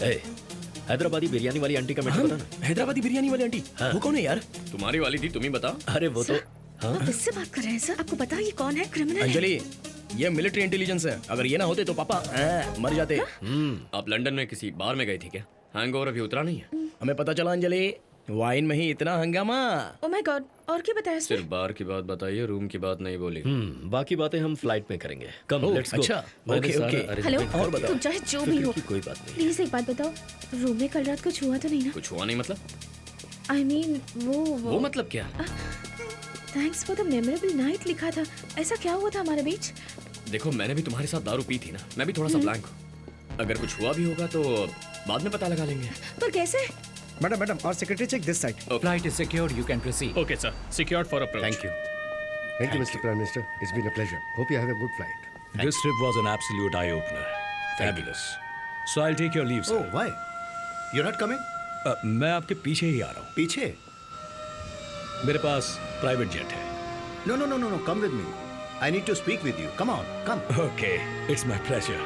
ए, हैदराबादी बिरयानी वाली आंटी का मैटर बता ना। हैदराबादी बिरयानी वाली आंटी? हाँ। वो कौन है यार? तुम्हारी वाली थी, तुम ही बताओ। अरे वो तो हाँ आप इससे बात कर रहे हैं सर? आपको पता है ये कौन है? क्रिमिनल है। अंजलि, ये मिलिट्री इंटेलिजेंस है। अगर ये ना होते तो पापा मर जाते। आप लंदन में किसी बार में गई थी क्या? हैंगओवर अभी उतरा नहीं है? हमें पता चला अंजलि, वाइन में ही इतना हंगामा। ओह माय गॉड, और क्या बताया इसने? सिर्फ बार की बात बताइए, रूम की बात नहीं बोली। बाकी बातें हम फ्लाइट में करेंगे। कम ओह, लेट्स गो। अच्छा, ओके, ओके। हेलो, और बताओ। तुम चाहे जो भी हो, कोई बात नहीं। प्लीज एक बात बताओ, रूम में कल रात कुछ हुआ तो नहीं ना? कुछ हुआ नहीं मतलब? आई मीन वो मतलब क्या? Thanks for the memorable night लिखा था, ऐसा क्या हुआ था हमारे बीच? देखो, मैंने भी तुम्हारे साथ दारू पी थी ना, मैं भी थोड़ा सा ब्लैंक हूँ। अगर कुछ हुआ भी होगा तो बाद में पता लगा लेंगे। पर कैसे? Madam, our secretary check this side. Flight is secured. You can proceed. Okay, sir. Secured for approach. Thank you. Thank you, Mr. Prime Minister. It's been a pleasure. Hope you have a good flight. This trip was an absolute eye-opener. Fabulous. So I'll take your leave, sir. Oh, why? You're not coming? मैं आपके पीछे ही आ रहा हूँ। पीछे? मेरे पास private jet है। No. Come with me. I need to speak with you. Come on, come. Okay, it's my pleasure.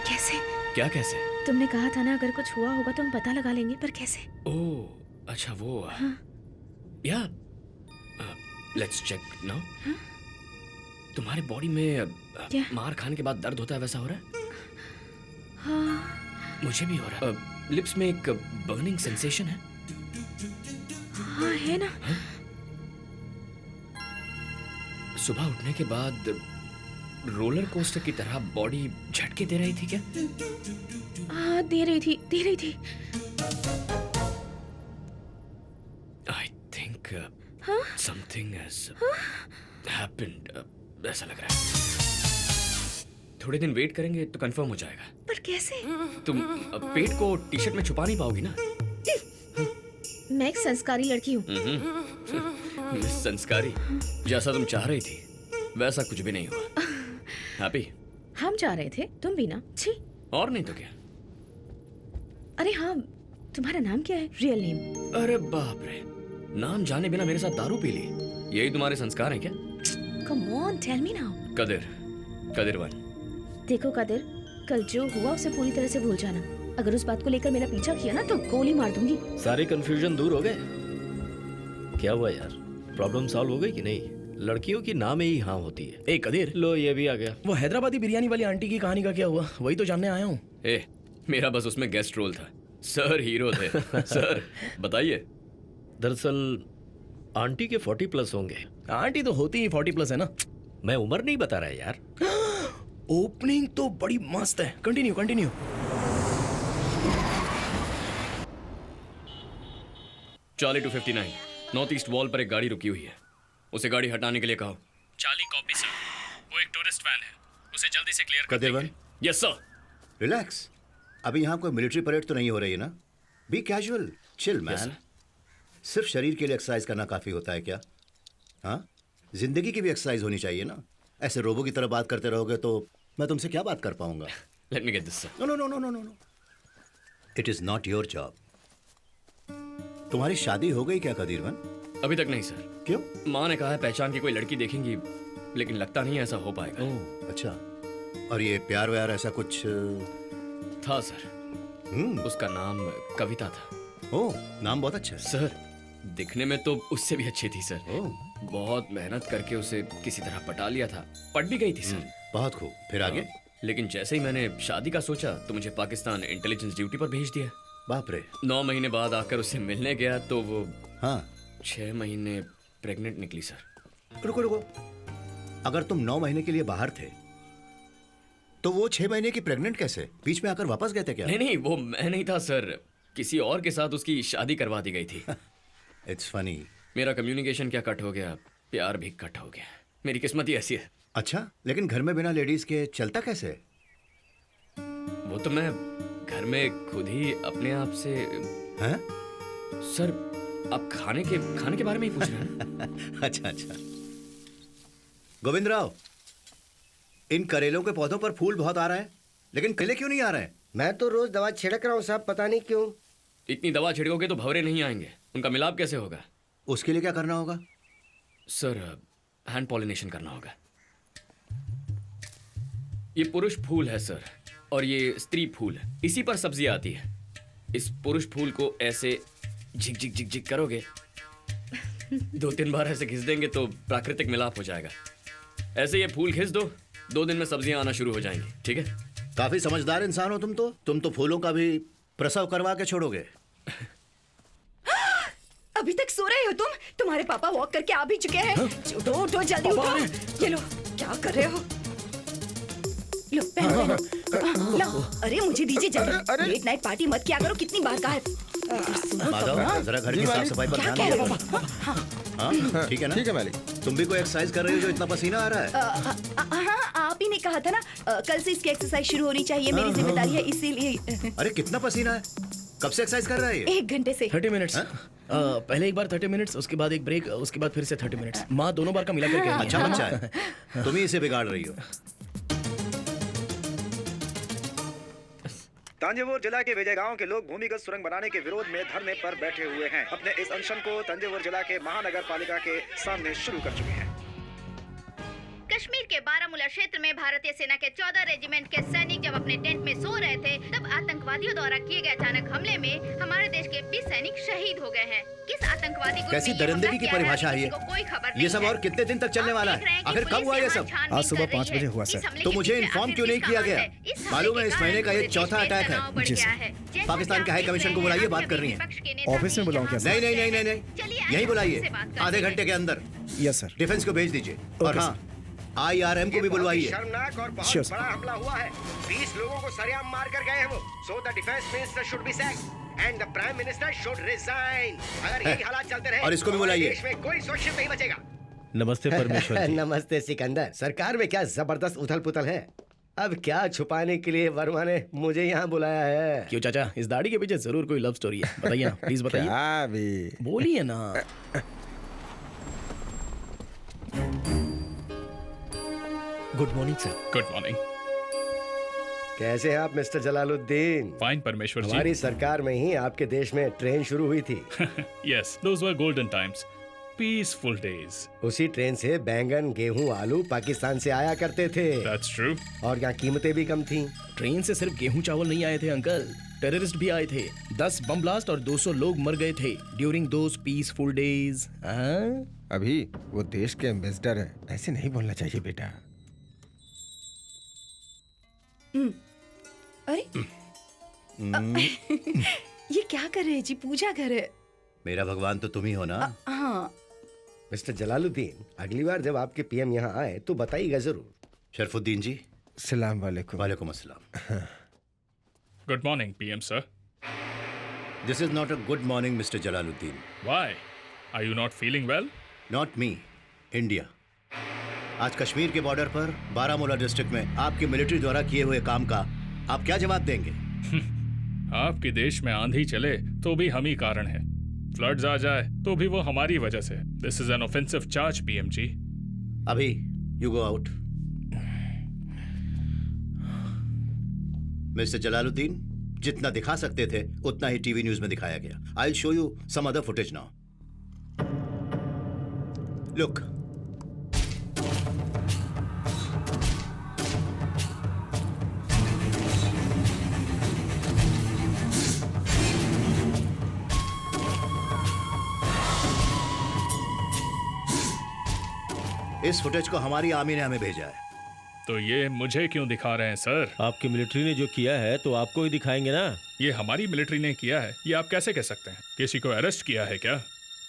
कैसे? क्या कैसे? तुमने कहा था ना अगर कुछ हुआ होगा तो हम पता लगा लेंगे, पर कैसे? ओह, अच्छा वो। या लेट्स चेक नाउ। तुम्हारे बॉडी में क्या? मार खाने के बाद दर्द होता है, वैसा हो रहा है? हाँ मुझे भी हो रहा है। लिप्स में एक बर्निंग सेंसेशन है। हाँ है ना। सुबह उठने के बाद रोलर कोस्टर की तरह बॉडी झटके दे रही थी क्या? हाँ दे रही थी। I think something has happened, ऐसा लग रहा है। थोड़े दिन वेट करेंगे तो कंफर्म हो जाएगा। पर कैसे? तुम पेट को टी शर्ट में छुपा नहीं पाओगी ना? मैं एक संस्कारी लड़की हूँ। मिस संस्कारी, जैसा तुम चाह रही थी वैसा कुछ भी नहीं हुआ। हैप्पी? हम जा रहे थे, तुम भी ना। छी। और नहीं तो क्या। अरे हाँ, तुम्हारा नाम क्या है? Real name? अरे बाप रे, नाम जाने बिना मेरे साथ दारू पी ली, यही तुम्हारे संस्कार हैं क्या? Come on, tell me now. Kadiravan. देखो कदिर, कल जो हुआ उसे पूरी तरह से भूल जाना। अगर उस बात को लेकर मेरा पीछा किया ना तो गोली मार दूंगी। सारे कंफ्यूजन दूर हो गए? क्या हुआ यार, प्रॉब्लम सॉल्व हो गई कि नहीं? लड़कियों की नाम ही हाँ होती है। ए कदीर, लो ये भी आ गया। वो हैदराबादी बिरयानी वाली आंटी की कहानी का क्या हुआ? वही तो जानने आया हूँ। ए, मेरा बस उसमें गेस्ट रोल था, सर हीरो थे। सर बताइए। दरअसल आंटी के 40+ होंगे। आंटी तो होती ही 40+ है ना। मैं उम्र नहीं बता रहा है यार। ओपनिंग तो बड़ी मस्त है। Continue. Charlie 259 north east wall पर एक गाड़ी रुकी हुई है, उसे गाड़ी हटाने के लिए कहो। Charlie copy sir. वो एक टूरिस्ट वैन है, उसे जल्दी से क्लियर कर कदिरवन, दीजिए। Yes sir. रिलैक्स। अभी यहाँ कोई मिलिट्री परेड तो नहीं हो रही है ना? Be casual, chill man. सिर्फ शरीर के लिए एक्सरसाइज करना काफी होता है क्या? हाँ, जिंदगी की भी एक्सरसाइज होनी चाहिए ना। ऐसे रोबो की तरह बात करते रहोगे तो मैं तुमसे क्या बात कर पाऊंगा? Let me get this sir. No. It is not your job. तुम्हारी शादी हो गई क्या कदीरवन? अभी तक नहीं सर। क्यों? माँ ने कहा है पहचान की कोई लड़की देखेंगी, लेकिन लगता नहीं है ऐसा हो पाएगा। ओह अच्छा। और ये प्यार व्यार ऐसा कुछ? था सर। उसका नाम कविता था। ओह, नाम बहुत अच्छा है। सर दिखने में तो उससे भी अच्छी थी सर। ओह, बहुत मेहनत करके उसे किसी तरह पटा लिया था, पट भी गई थी सर। बहुत खूब। फिर आगे? लेकिन जैसे ही मैंने शादी का सोचा तो मुझे पाकिस्तान इंटेलिजेंस ड्यूटी पर भेज दिया। बाप रे। 9 महीने बाद आकर उससे मिलने गया तो वो हाँ। 6 महीने प्रेग्नेंट निकली सर। रुको। अगर तुम 9 महीने के लिए बाहर थे तो वो 6 महीने की प्रेग्नेंट कैसे? बीच में आकर वापस गए थे क्या? नहीं, वो मैं नहीं था सर, किसी और के साथ उसकी शादी करवा दी गई थी। It's funny. मेरा कम्युनिकेशन क्या कट हो गया, प्यार भी कट हो गया। मेरी किस्मत ही ऐसी है। अच्छा, लेकिन घर में बिना लेडीज के चलता कैसे? वो तो मैं घर में खुद ही अपने आप से। हैं? सर आप खाने के बारे में ही पूछ रहे हैं? अच्छा। गोविंद राव, इन करेलों के पौधों पर फूल बहुत आ रहे हैं, लेकिन केले क्यों नहीं आ रहे हैं? मैं तो रोज दवा छिड़क रहा हूँ साहब, पता नहीं क्यों। इतनी दवा छिड़कोगे तो भंवरे नहीं आएंगे, उनका मिलाप कैसे होगा? उसके लिए क्या करना होगा? सर हैंड पॉलिनेशन करना होगा। ये पुरुष फूल है सर, और ये स्त्री फूल है। इसी पर सब्जियां आती है। इस पुरुष फूल को ऐसे झिक झिक झिक झिक करोगे, 2-3 बार ऐसे घिस देंगे तो प्राकृतिक मिलाप हो जाएगा। ऐसे ये फूल घिस दो, 2 दिन में सब्जियां आना शुरू हो जाएंगी। ठीक है? काफी समझदार इंसान हो तुम तो फूलों का भी प्रसव करवा के छोड़ोगे। अभी तक सो रहे हो तुम? तुम्हारे पापा वॉक करके आ भी चुके हैं। उठो उठो जल्दी उठो। ये लो, क्या कर रहे हो? लो पहनो पहनो। लो, अरे मुझे दीजिए जल्दी। लेट नाइट पार्टी मत किया करो, कितनी बार कहा है। सुनो तो माधव, ना। जरा घर की साफ सफाई पर क्या ध्यान कह दो। रहे हो? हाँ, ठीक है ना? ठीक है मालिक। तुम भी कोई एक्सरसाइज कर रही हो जो इतना पसीना आ रहा है? हाँ, आप ही ने कहा था ना, कल से इसकी एक्सरसाइज शुरू होनी चाहिए, मेरी जिम्मेदारी है, इसीलिए। अरे कितना पसीना है? कब से एक्सरसाइज कर रहा है ये? 1 घंटे से। 30 मिनट्स। पहले एक बार 30 मिनट्स, उसके बाद एक ब्रेक, उसके बाद फिर से 30 मिनट्स। माँ दोनों बार का मिला करके। अच्छा बच्चा है, तुम ही इसे बिगाड़ रही हो। तंजावुर जिला के विजय गांव के लोग भूमिगत सुरंग बनाने के विरोध में धरने पर बैठे हुए हैं। अपने इस अनशन को तंजावुर जिला के महानगर पालिका के सामने शुरू कर चुके हैं। कश्मीर के बारामूला क्षेत्र में भारतीय सेना के 14 रेजिमेंट के सैनिक जब अपने टेंट में सो रहे थे, तब आतंकवादियों द्वारा किए गए अचानक हमले में हमारे देश के 20 सैनिक शहीद हो गए हैं। किस आतंकवादी ग्रुप कैसी ने ये दरिंदगी हमला की किया है, परिभाषा है किसी ये? को कोई खबर ये सब नहीं और है। कितने दिन तक चलने आप वाला देख रहे है? हैं कि आखिर कब पुलिस हुआ ये यहाँ सब? छानबीन आज सुबह कर रही 5 बजे है। हुआ, इस सर। हमले तो के मुझे पीछे इन्फॉर्म आखिर क्यों नहीं किसका किया हाथ गया? है? इस हमले मालूम है के इस कारण महीने का ये पूरे देश चौथा में अटैक है। तनाव बढ़ जी, गया सर। है। जैसा पाकिस्तान कि के आप हाई देख कमीशन रहे को हैं, बुलाइए, आप बात सभी करनी है। विपक्ष के नेता ऑफिस में भी बुलाऊं क्या, यहाँ सर? नहीं नहीं नहीं नहीं चलिए, नहीं, आइए यही हम बुलाइए, उनसे बात करते आधे हैं। घंटे के अंदर। Yes sir. डिफेंस को भेज दीजिए और हाँ, IRM को भी बुलवाइए। शर्मनाक और बहुत Sure, sir. बड़ा हमला हुआ है। 20 लोगों को सरेआम मार कर गए हैं वो। So the defense minister should be sacked and the prime minister should resign. अगर यही हालात चलते रहे और इसको भी तो हमारे बुलाइए। देश में कोई सुरक्षित नहीं बचेगा। नमस्ते परमेश्वर जी। नमस्ते सिकंदर। सरकार में क्या जबरदस्त उथल पुथल है। अब क्या छुपाने के लिए वर्मा ने मुझे यहाँ बुलाया है? क्यों चाचा, इस दाढ़ी के पीछे जरूर कोई लव स्टोरी है। बताइए ना, प्लीज बताइए। क्या भी बोलिए ना। Good morning sir. Good morning. कैसे हैं आप मिस्टर जलालुद्दीन? फाइन परमेश्वर जी। हमारी सरकार में ही आपके देश में ट्रेन शुरू हुई थी। यस, दोस वर गोल्डन टाइम्स, पीसफुल डेज। उसी ट्रेन से बैंगन, गेहूं, आलू पाकिस्तान से आया करते थे। That's true. और यहाँ कीमतें भी कम थी। ट्रेन से सिर्फ गेहूं चावल नहीं आए थे अंकल, टेररिस्ट भी आए थे। 10 बम ब्लास्ट और 200 लोग मर गए थे ड्यूरिंग दोज पीसफुल डेज। अभी वो देश के एम्बेसडर हैं, ऐसे नहीं बोलना चाहिए बेटा। अरे ये क्या कर रहे हैं जी? पूजा कर रहे हैं। मेरा भगवान तो तुम ही हो ना। हाँ। मिस्टर जलालुद्दीन, अगली बार जब आपके पीएम यहाँ आए तो बताइएगा जरूर। शरफुद्दीन जी। सलाम वालेकुम। वालेकुम अस्सलाम। Good morning PM sir. This is not a good morning mister Jalaluddin. Why? Are you not feeling well? Not me, India. आज कश्मीर के बॉर्डर पर बारामूला डिस्ट्रिक्ट में आपकी मिलिट्री द्वारा किए हुए काम का आप क्या जवाब देंगे? आपके देश में आंधी चले तो भी हम ही कारण है, फ्लड्स आ जाए तो भी वो हमारी वजह से। This is an offensive charge PM ji. अभी you go out. Mister Jalaluddin, जितना दिखा सकते थे उतना ही टीवी न्यूज में दिखाया गया। I will show you some other footage now. Look, इस फुटेज को हमारी आर्मी ने हमें भेजा है। तो ये मुझे क्यों दिखा रहे हैं सर? आपकी मिलिट्री ने जो किया है तो आपको ही दिखाएंगे ना। ये हमारी मिलिट्री ने किया है, ये आप कैसे कह सकते हैं? किसी को अरेस्ट किया है क्या,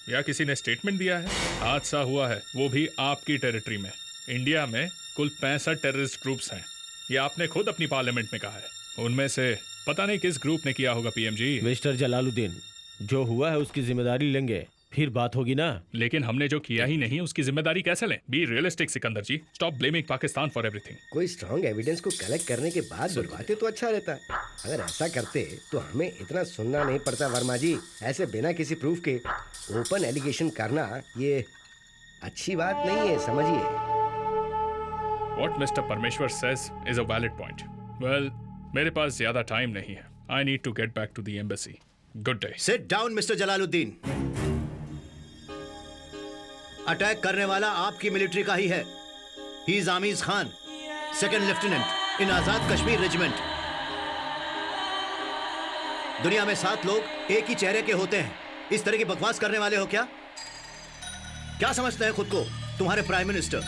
या किसी ने स्टेटमेंट दिया है? हादसा हुआ है, वो भी आपकी टेरिटरी में। इंडिया में कुल 65 टेररिस्ट ग्रुप्स हैं, ये आपने खुद अपनी पार्लियामेंट में कहा है। उनमें से पता नहीं किस ग्रुप ने किया होगा पीएम जी। मिस्टर जलालुद्दीन, जो हुआ है उसकी जिम्मेदारी लेंगे, फिर बात होगी ना। लेकिन हमने जो किया ही नहीं उसकी जिम्मेदारी कैसे लें? Be realistic Sikandar ji, stop blaming Pakistan for everything. कोई स्ट्रॉन्ग एविडेंस को कलेक्ट करने के बाद बुलवाते तो अच्छा रहता है। अगर ऐसा करते तो हमें इतना सुनना नहीं पड़ता वर्मा जी। ऐसे बिना किसी प्रूफ के ओपन एलिगेशन करना ये अच्छी बात नहीं है, समझिए। What Mr. Parmeshwar says is a valid point. Well, मेरे पास ज्यादा टाइम नहीं है। I need to get back to the embassy. Good day. Sit down, mister Jalaluddin. Attack करने वाला आपकी मिलिट्री का ही है। He is Aamiz Khan, second lieutenant. In Azad Kashmir regiment. दुनिया में 7 लोग एक ही चेहरे के होते हैं। इस तरह की बकवास करने वाले हो क्या? क्या समझते हैं खुद को तुम्हारे प्राइम मिनिस्टर?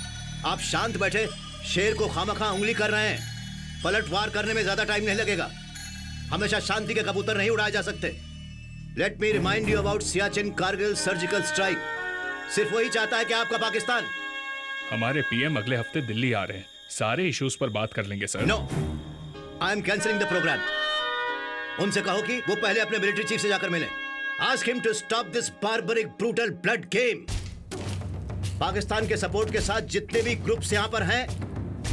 आप शांत बैठे शेर को खामखा उंगली कर रहे हैं। पलटवार करने में ज्यादा टाइम नहीं लगेगा। हमेशा शांति के कबूतर नहीं उड़ाए जा सकते। Let me remind you about Siachen Kargil surgical strike. सिर्फ वही चाहता है कि आपका पाकिस्तान। हमारे पीएम अगले हफ्ते दिल्ली आ रहे हैं, सारे इश्यूज पर बात कर लेंगे sir. No, I am cancelling the programme. उनसे कहो कि वो पहले अपने मिलिट्री चीफ से जाकर मिलें। Ask him to stop this barbaric brutal blood game. Pakistan के सपोर्ट के साथ जितने भी ग्रुप्स यहाँ पर हैं,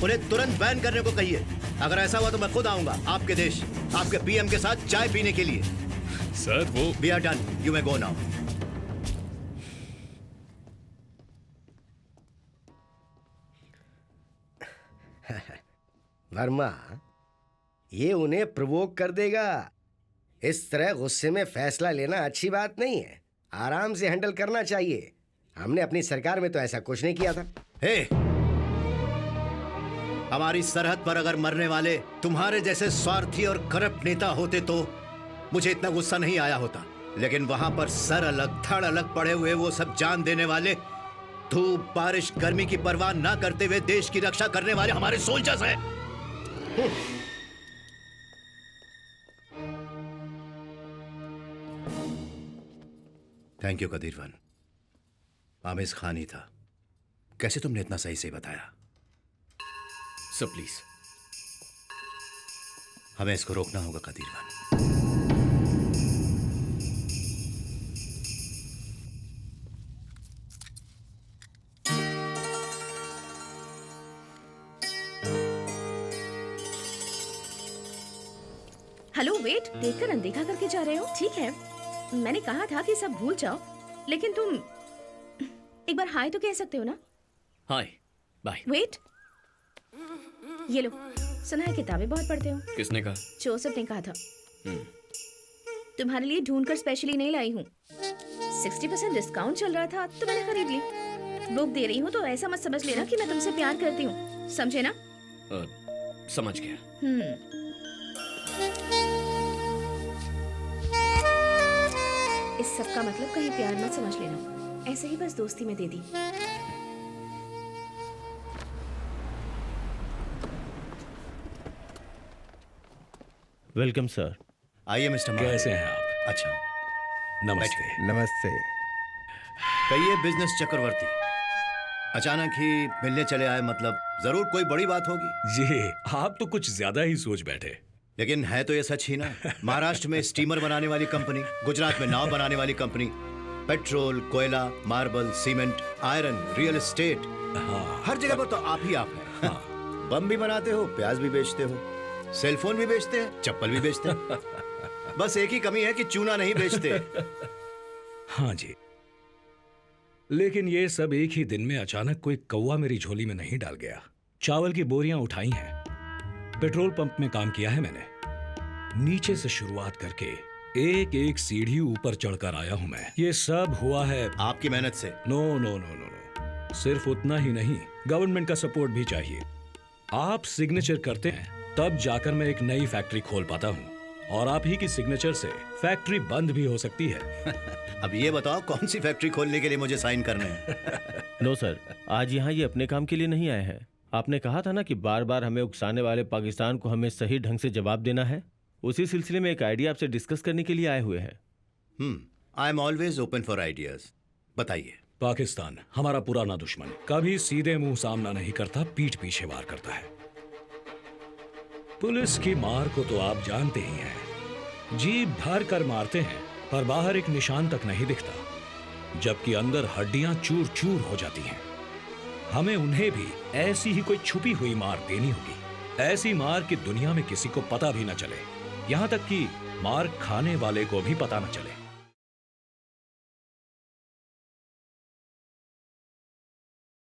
उन्हें तुरंत बैन करने को कहिए। अगर ऐसा हुआ तो मैं खुद आऊंगा आपके देश, आपके पीएम के साथ चाय पीने के लिए। सर वो we are done, you may go now. Verma, ये उन्हें प्रोवोक कर देगा। इस तरह गुस्से में फैसला लेना अच्छी बात नहीं है। आराम से हैंडल करना चाहिए। हमने अपनी सरकार में तो ऐसा कुछ नहीं किया था। हे, हमारी सरहद पर अगर मरने वाले तुम्हारे जैसे स्वार्थी और करप्ट नेता होते तो मुझे इतना गुस्सा नहीं आया होता। लेकिन वहां पर सर अलग धड़ अलग पड़े हुए वो सब जान देने वाले, धूप बारिश गर्मी की परवाह ना करते हुए देश की रक्षा करने वाले हमारे सोल्जर्स हैं। Thank you Kadiravan. आमिज खान ही था। कैसे तुमने इतना सही से बताया? सर प्लीज, हमें इसको रोकना होगा कदीरवन। हेलो, वेट, देखकर अनदेखा करके जा रहे हो? ठीक है, मैंने कहा था कि सब भूल जाओ, लेकिन तुम एक बार हाय तो कह सकते हो ना? हाय, बाय। वेट, ये लो, सुना है किताबें बहुत पढ़ते हो। किसने कहा? जोसेफ ने कहा था। तुम्हारे लिए ढूंढकर स्पेशली नहीं लाई हूँ। 60% डिस्काउंट चल रहा था तो मैंने खरीद ली। बुक दे रही हूँ तो ऐसा मत समझ लेना कि मैं तुमसे प्यार करती हूँ, समझे ना? समझ गया। इस सब का मतलब कहीं प्यार मत समझ लेना, ऐसे ही बस दोस्ती में दे दी। Welcome sir. आइए मिस्टर मार। कैसे हैं आप? अच्छा, नमस्ते। नमस्ते। कहिए बिजनेस चक्रवर्ती, अचानक ही मिलने चले आए, मतलब जरूर कोई बड़ी बात होगी। जी, आप तो कुछ ज्यादा ही सोच बैठे। लेकिन है तो ये सच ही ना। महाराष्ट्र में स्टीमर बनाने वाली कंपनी, गुजरात में नाव बनाने वाली कंपनी, पेट्रोल, कोयला, marble, cement, iron, real estate, हर जगह पर तो आप ही आप हैं। बम भी बनाते हो, प्याज भी बेचते हो, सेलफोन भी बेचते हैं, चप्पल भी बेचते हैं। बस एक ही कमी है कि चूना नहीं बेचते। हाँ जी, लेकिन ये सब एक ही दिन में अचानक कोई कौवा मेरी झोली में नहीं डाल गया। चावल की बोरियां उठाई हैं, पेट्रोल पंप में काम किया है मैंने, नीचे से शुरुआत करके एक एक सीढ़ी ऊपर चढ़कर आया हूं मैं। ये सब हुआ है आपकी मेहनत से। No no no no no, सिर्फ उतना ही नहीं, गवर्नमेंट का सपोर्ट भी चाहिए। आप सिग्नेचर करते हैं तब जाकर मैं एक नई फैक्ट्री खोल पाता हूँ, और आप ही की सिग्नेचर से फैक्ट्री बंद भी हो सकती है। अब ये बताओ कौन सी फैक्ट्री खोलने के लिए मुझे साइन करने हैं? नो सर, आज यहाँ ये अपने काम के लिए नहीं आए हैं। आपने कहा था ना कि बार बार हमें उकसाने वाले पाकिस्तान को हमें सही ढंग से जवाब देना है। उसी सिलसिले में एक आइडिया आपसे डिस्कस करने के लिए आए हुए हैं। I am always open for ideas. बताइए। पाकिस्तान हमारा पुराना दुश्मन, कभी सीधे मुंह सामना नहीं करता, पीठ पीछे वार करता है। पुलिस की मार को तो आप जानते ही हैं, जी भर कर मारते हैं पर बाहर एक निशान तक नहीं दिखता, जबकि अंदर हड्डियां चूर चूर हो जाती हैं। हमें उन्हें भी ऐसी ही कोई छुपी हुई मार देनी होगी, ऐसी मार कि दुनिया में किसी को पता भी न चले, यहाँ तक कि मार खाने वाले को भी पता न चले।